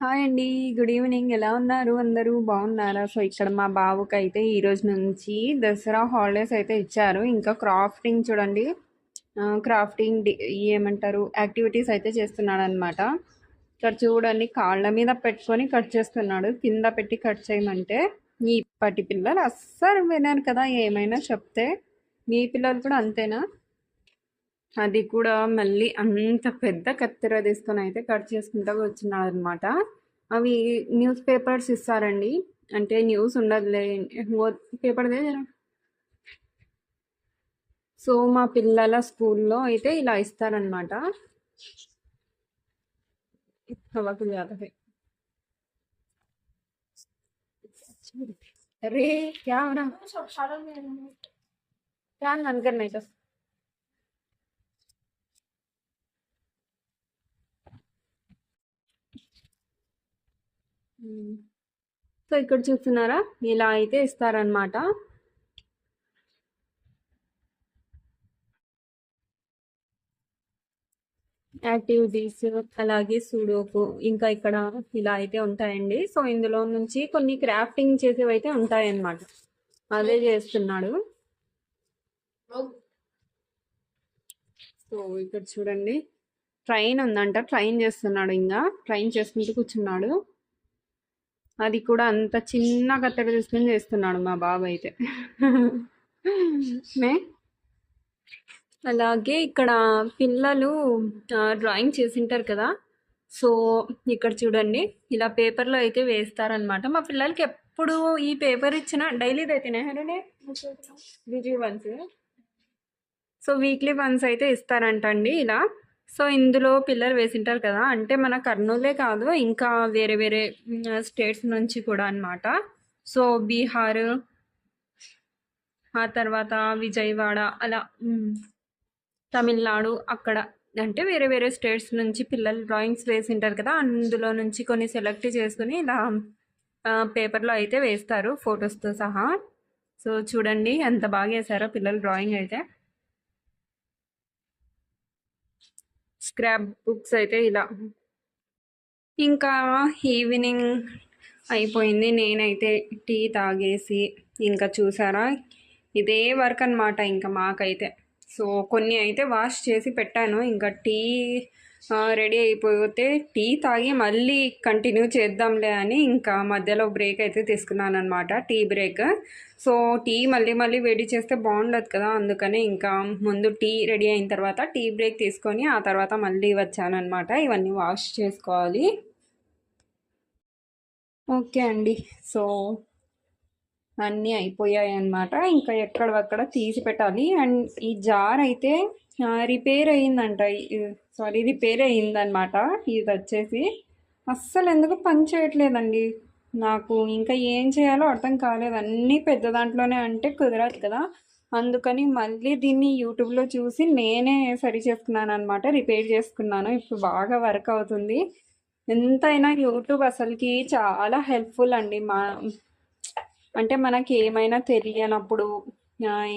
Hi అండి. Good evening. ఎలా ఉన్నారు? అందరూ బాగున్నారా? సో ఇక్కడ మా బాబుకైతే ఈ రోజు నుంచి దసరా హాలిడేస్ అయితే ఇచ్చారు. ఇంకా క్రాఫ్టింగ్ చూడండి. క్రాఫ్టింగ్ ఏమంటారు యాక్టివిటీస్ అయితే చేస్తున్నాడు అనమాట. ఇక్కడ చూడండి, కాళ్ళ మీద పెట్టుకొని కట్ చేస్తున్నాడు. కింద పెట్టి కట్ చేయమంటే ఇప్పటి పిల్లలు అస్సలు వినరు కదా, ఏమైనా చెప్తే. మీ పిల్లలు కూడా అంతేనా? అది కూడా మళ్ళీ అంత పెద్ద కత్తెర తీసుకొని అయితే కట్ చేసుకుంటూ వచ్చినాడు అనమాట. అవి న్యూస్ పేపర్స్ ఇస్తారండి. అంటే న్యూస్ ఉండదులే, పేపర్దే జర. సో మా పిల్లల స్కూల్లో అయితే ఇలా ఇస్తారనమాట. హవాకు జాతా హై. अरे क्या हो रहा? फैन बंद करना है तो। సో ఇక్కడ చూస్తున్నారా, ఇలా అయితే ఇస్తారనమాట. యాక్టివిటీస్, అలాగే సూడోకు, ఇంకా ఇక్కడ ఇలా అయితే ఉంటాయండి. సో ఇందులో నుంచి కొన్ని క్రాఫ్టింగ్ చేసేవి అయితే ఉంటాయన్నమాట. అదే చేస్తున్నాడు. సో ఇక్కడ చూడండి, ట్రైన్ ఉందంట, ట్రైన్ చేస్తున్నాడు. ఇంకా ట్రైన్ చేసుకుంటూ కూర్చున్నాడు. అది కూడా అంత చిన్న కత్తెర తీసుకుని చేస్తున్నాడు మా బాబు అయితే. మే అలాగే ఇక్కడ పిల్లలు డ్రాయింగ్ చేసింటారు కదా. సో ఇక్కడ చూడండి, ఇలా పేపర్లో అయితే వేస్తారనమాట. మా పిల్లలకి ఎప్పుడు ఈ పేపర్ ఇచ్చిన డైలీది అయితేనే weekly once. So weekly once అయితే ఇస్తారంట అండి ఇలా. సో ఇందులో పిల్లలు వేసింటారు కదా, అంటే మన కర్నూలే కాదు, ఇంకా వేరే వేరే స్టేట్స్ నుంచి కూడా అనమాట. సో బీహార్, ఆ తర్వాత విజయవాడ, అలా తమిళనాడు, అక్కడ అంటే వేరే వేరే స్టేట్స్ నుంచి పిల్లలు డ్రాయింగ్స్ వేసింటారు కదా, అందులో నుంచి కొన్ని సెలెక్ట్ చేసుకుని ఇలా పేపర్లో అయితే వేస్తారు ఫొటోస్తో సహా. సో చూడండి ఎంత బాగా వేసారో పిల్లలు డ్రాయింగ్ అయితే. స్క్రాప్ బుక్స్ అయితే ఇలా. ఇంకా ఈవినింగ్ అయిపోయింది, నేనైతే టీ తాగేసి ఇంకా చూసారా ఇదే వర్క్ అనమాట ఇంకా మాకైతే. సో కొన్ని అయితే వాష్ చేసి పెట్టాను. ఇంకా టీ రెడీ అయిపోతే టీ తాగి మళ్ళీ కంటిన్యూ చేద్దాంలే అని ఇంకా మధ్యలో బ్రేక్ అయితే తీసుకున్నాను అనమాట, టీ బ్రేక్. సో టీ మళ్ళీ మళ్ళీ వేడి చేస్తే బాగుండదు కదా, అందుకని ఇంకా ముందు టీ రెడీ అయిన తర్వాత టీ బ్రేక్ తీసుకొని ఆ తర్వాత మళ్ళీ వచ్చానమాట. ఇవన్నీ వాష్ చేసుకోవాలి. ఓకే అండి. సో అన్నీ అయిపోయాయి అన్నమాట. ఇంకా ఎక్కడక్కడ తీసి పెట్టాలి. అండ్ ఈ జార్ అయితే రిపేర్ అయ్యిందంట. సారీ, రిపేర్ అయ్యిందనమాట. ఇది వచ్చేసి అస్సలు ఎందుకు పని చేయట్లేదండి. నాకు ఇంకా ఏం చేయాలో అర్థం కాలేదు. అన్నీ పెద్ద దాంట్లోనే అంటే కుదరదు కదా, అందుకని మళ్ళీ దీన్ని యూట్యూబ్లో చూసి నేనే సరి చేసుకున్నాను అనమాట, రిపేర్ చేసుకున్నాను. ఇప్పుడు బాగా వర్క్ అవుతుంది. ఎంతైనా యూట్యూబ్ అసలుకి చాలా హెల్ప్ఫుల్ అండి. అంటే మనకి ఏమైనా తెలియనప్పుడు,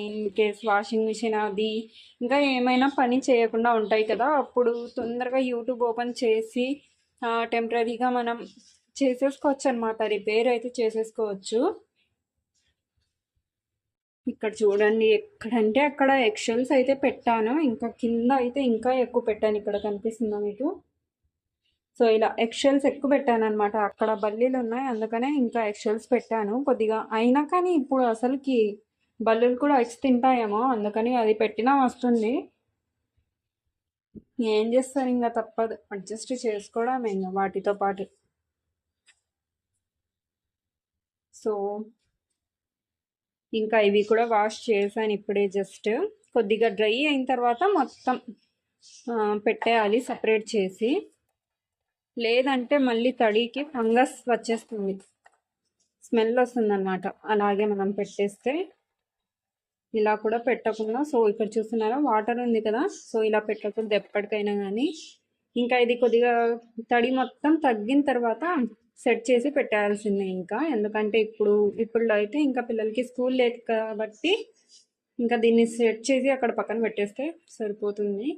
ఇన్ కేస్ వాషింగ్ మిషన్ అది ఇంకా ఏమైనా పని చేయకుండా ఉంటాయి కదా, అప్పుడు తొందరగా యూట్యూబ్ ఓపెన్ చేసి టెంపరీగా మనం చేసేసుకోవచ్చు అనమాట, రిపేర్ అయితే చేసేసుకోవచ్చు. ఇక్కడ చూడండి, ఎక్కడంటే అక్కడ ఎక్షల్స్ అయితే పెట్టాను. ఇంకా కింద అయితే ఇంకా ఎక్కువ పెట్టాను. ఇక్కడ కనిపిస్తుందా మీకు? సో ఇలా ఎక్షల్స్ ఎక్కువ పెట్టాను అనమాట. అక్కడ బల్లీలు ఉన్నాయి, అందుకనే ఇంకా ఎక్షల్స్ పెట్టాను కొద్దిగా. అయినా కానీ ఇప్పుడు అసలుకి బల్లులు కూడా వచ్చి తింటాయేమో, అందుకని అది పెట్టినా వస్తుంది. ఏం చేస్తారు, ఇంకా తప్పదు, అడ్జస్ట్ చేసుకోవడం ఇంకా వాటితో పాటు. సో ఇంకా ఇవి కూడా వాష్ చేశాను ఇప్పుడే. జస్ట్ కొద్దిగా డ్రై అయిన తర్వాత మొత్తం పెట్టేయాలి సపరేట్ చేసి, లేదంటే మళ్ళీ తడికి ఫంగస్ వచ్చేస్తుంది, స్మెల్ వస్తుంది అనమాట అలాగే మనం పెట్టేస్తే. ఇలా కూడా పెట్టకుండా, సో ఇక్కడ చూస్తున్నారా వాటర్ ఉంది కదా, సో ఇలా పెట్టకూడదు ఎప్పటికైనా కానీ. ఇంకా ఇది కొద్దిగా తడి మొత్తం తగ్గిన తర్వాత సెట్ చేసి పెట్టాల్సిందే ఇంకా. ఎందుకంటే ఇప్పుడు అయితే ఇంకా పిల్లలకి స్కూల్ లేదు కాబట్టి ఇంకా దీన్ని సెట్ చేసి అక్కడ పక్కన పెట్టేస్తే సరిపోతుంది.